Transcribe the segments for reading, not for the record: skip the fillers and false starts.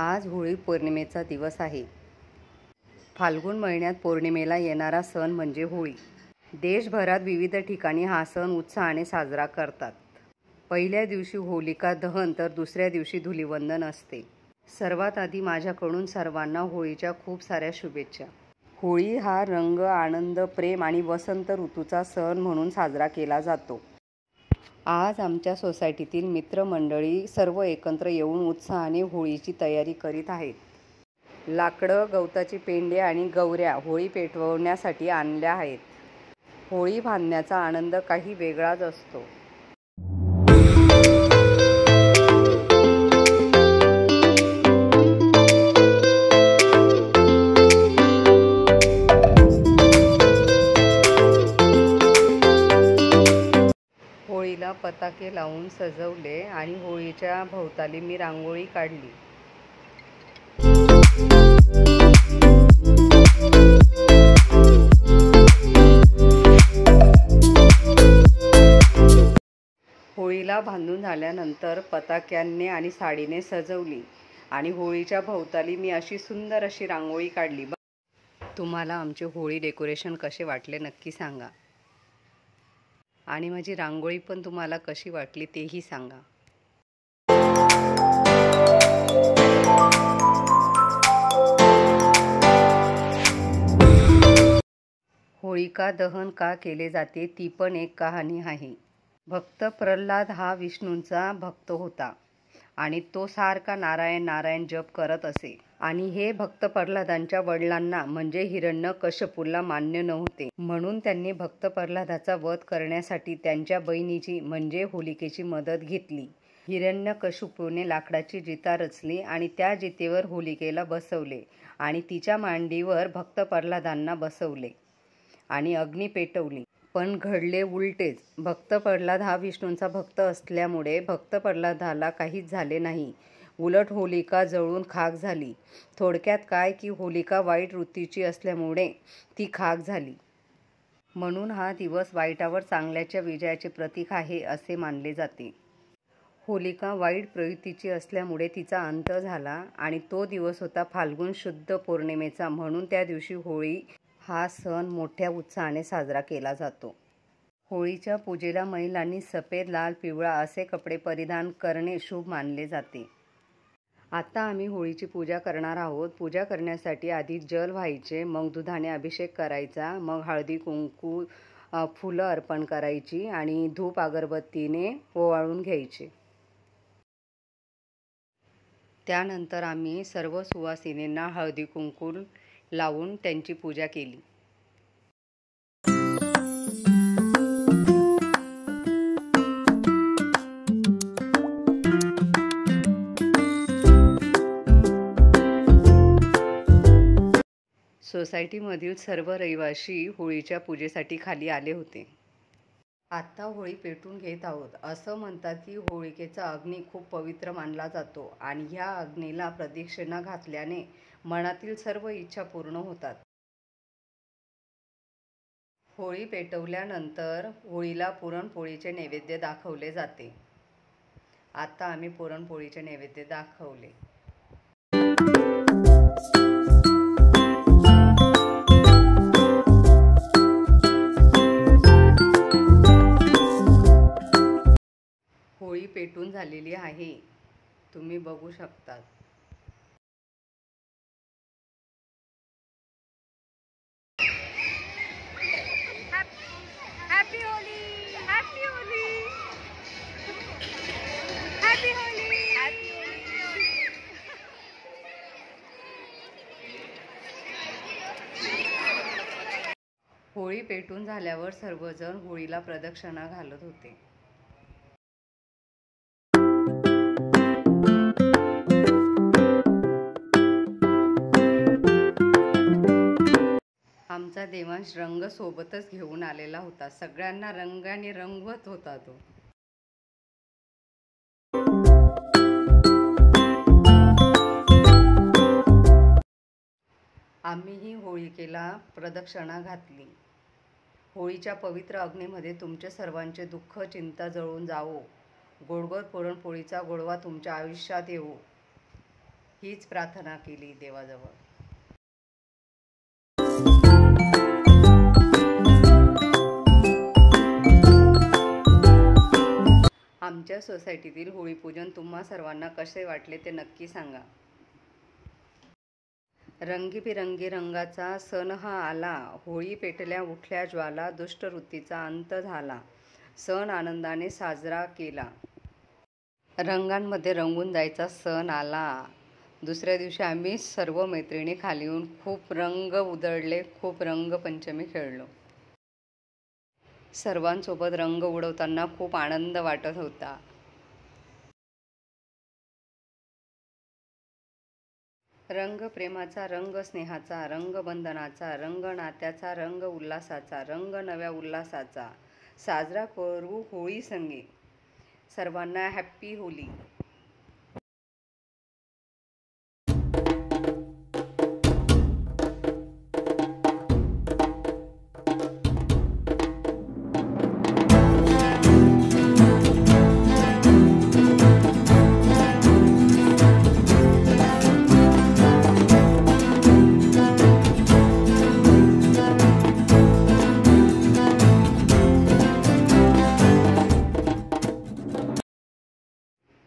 आज होळी पौर्णिमेचा दिवस आहे। फाल्गुन महिन्यात पौर्णिमेला येणारा सण म्हणजे होळी। देशभरात विविध ठिकाणी हा सण उत्साहाने साजरा करतात। पहिल्या दिवशी होलिका दहन तर दुसऱ्या दिवशी धुलीवंदन असते। सर्वात आधी माझ्याकडून सर्वांना होळीच्या खूप साऱ्या शुभेच्छा। होळी हा रंग, आनंद, प्रेम आणि वसंत ऋतूचा सण म्हणून साजरा केला जातो। आज आमच्या सोसायटीतील मित्रमंडळी सर्व एकत्र येऊन उत्साहाने होळीची तयारी करीत आहेत। लाकडं, गवताची पेंडे आणि गवऱ्या होळी पेटवण्यासाठी आणल्या आहेत। होळी बांधण्याचा आनंद काही वेगळाच असतो। होळीला पताके लावून सजवले आणि होळीच्या भोवताली मी रांगोळी काढली। होळीला बांधून झाल्यानंतर पताक्यांनी आणि साडीने सजवली आणि होळीच्या भोवताली मी अशी सुंदर अशी रांगोळी काढली। तुम्हाला आमचे होळी डेकोरेशन कसे वाटले नक्की सांगा आणि माझी रांगोळी पण तुम्हाला कशी वाटली तेही सांगा। होळिका दहन का केले जाते ती पण एक कहाणी आहे। भक्त प्रल्हाद हा विष्णूंचा भक्त होता आणि तो सारखा नारायण नारायण जप करत असे आणि हे भक्त प्रल्हादांच्या वडिलांना म्हणजे हिरण्यकश्यपूला मान्य नव्हते, म्हणून त्यांनी भक्त प्रल्हादाचा वध करण्यासाठी त्यांच्या बहिणीची म्हणजे होलिकेची मदत घेतली। हिरण्यकश्यपूने लाकडाची जिता रचली आणि त्या जितेवर होलिकेला बसवले आणि तिच्या मांडीवर भक्त प्रल्हादांना बसवले आणि अग्नी पेटवली। पण घडले उलटेच। भक्त प्रल्हाद हा विष्णूंचा भक्त असल्यामुळे भक्त प्रल्हादाला काहीच झाले नाही, उलट होलिका जळून खाक झाली। थोडक्यात काय की होलिका वाईट वृत्तीची असल्यामुळे ती खाक झाली, म्हणून हा दिवस वाईटावर चांगल्याच्या विजयाचे प्रतीक आहे असे मानले जाते। होलिका वाईट प्रवृत्तीची असल्यामुळे तिचा अंत झाला आणि तो दिवस होता फाल्गुन शुद्ध पौर्णिमेचा, म्हणून त्या दिवशी होळी हा सण मोठ्या उत्साहाने साजरा केला जातो। होळीच्या पूजेला महिलांनी सफेद, लाल, पिवळा असे कपडे परिधान करणे शुभ मानले जाते। आता आम्ही होळीची पूजा करणार आहोत। पूजा करण्यासाठी आधी जल व्हायचे, मग दुधाने अभिषेक करायचा, मग हळदी कुंकू फुलं अर्पण करायची आणि धूप अगरबत्तीने ओवाळून घ्यायचे। त्यानंतर आम्ही सर्व सुवासिनींना हळदी कुंकू लावून त्यांची पूजा केली। सोसायटीमधील सर्व रहिवासी होळीच्या पूजेसाठी खाली आले होते। आता होळी पेटून घेत आहोत। असं म्हणतात की होलिकेचा अग्नी खूप पवित्र मानला जातो आणि ह्या अग्नीला प्रदक्षिणा घातल्याने मनातील सर्व इच्छा पूर्ण होतात। होळी पेटवल्यानंतर होळीला पुरणपोळीचे नैवेद्य दाखवले जाते। आता आम्ही पुरणपोळीचे नैवेद्य दाखवले। होळी पेटून झालेली आहे, तुम्ही बघू शकतात। Happy Holy, happy Holy, happy Holy, happy Holy. Holi पेटून झाल्यावर सर्वजण होळीला प्रदक्षिणा घालत होते। आमचा देवांश रंग सोबतच घेऊन आलेला होता। सगळ्यांना रंगाने रंगवत होता तो। आम्हीही होळिकेला प्रदक्षिणा घातली। होळीच्या पवित्र अग्नीमध्ये तुमचे सर्वांचे दुःख चिंता जळून जावो। गोड गोड पुरणपोळीचा गोडवा तुमच्या आयुष्यात येवो। हीच प्रार्थना केली देवाजवळ. आमच्या सोसायटीतील होळीपूजन तुम्हा सर्वांना कसे वाटले ते नक्की सांगा. रंगीबिरंगी रंगाचा सण हा आला, होळी पेटल्या उठल्या ज्वाला, दुष्टवृत्तीचा अंत झाला, सण आनंदाने साजरा केला. रंगांमध्ये रंगून जायचा सण आला. दुसऱ्या दिवशी आम्ही सर्व मैत्रिणी खाली येऊन खूप रंग उधळले, खूप रंगपंचमी खेळलो. सर्वांसोबत रंग उडवताना खूप आनंद वाटत होता. रंग प्रेमाचा, रंग स्नेहाचा, रंग बंधनाचा, रंग नात्याचा, रंग उल्हासाचा, रंग नव्या उल्हासाचा, साजरा करू होळी संगे. सर्वांना हॅपी होली.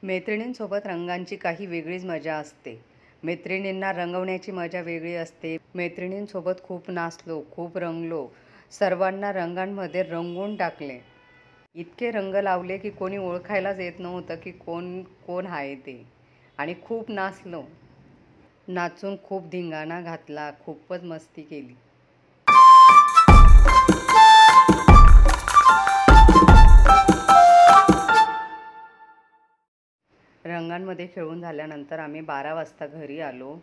मैत्रिणींसोबत रंगांची काही वेगळीच मजा असते. मैत्रिणींना रंगवण्याची मजा वेगळी असते. मैत्रिणींसोबत खूप नाचलो, खूप रंगलो, सर्वांना रंगांमध्ये रंगवून टाकले. इतके रंग लावले की कोणी ओळखायलाच येत नव्हतं की कोण कोण आहे ते. आणि खूप नाचलो, नाचून खूप धिंगाणा घातला, खूपच मस्ती केली. रंगांमध्ये खेळून झाल्यानंतर आम्ही 12 वाजता घरी आलो.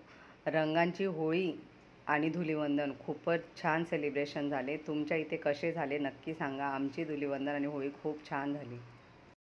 रंगांची होळी आणि धुलीवंदन खूपच छान सेलिब्रेशन झाले. तुमच्या इथे कसे झाले नक्की सांगा. आमची धुलीवंदन आणि होळी खूप छान झाली.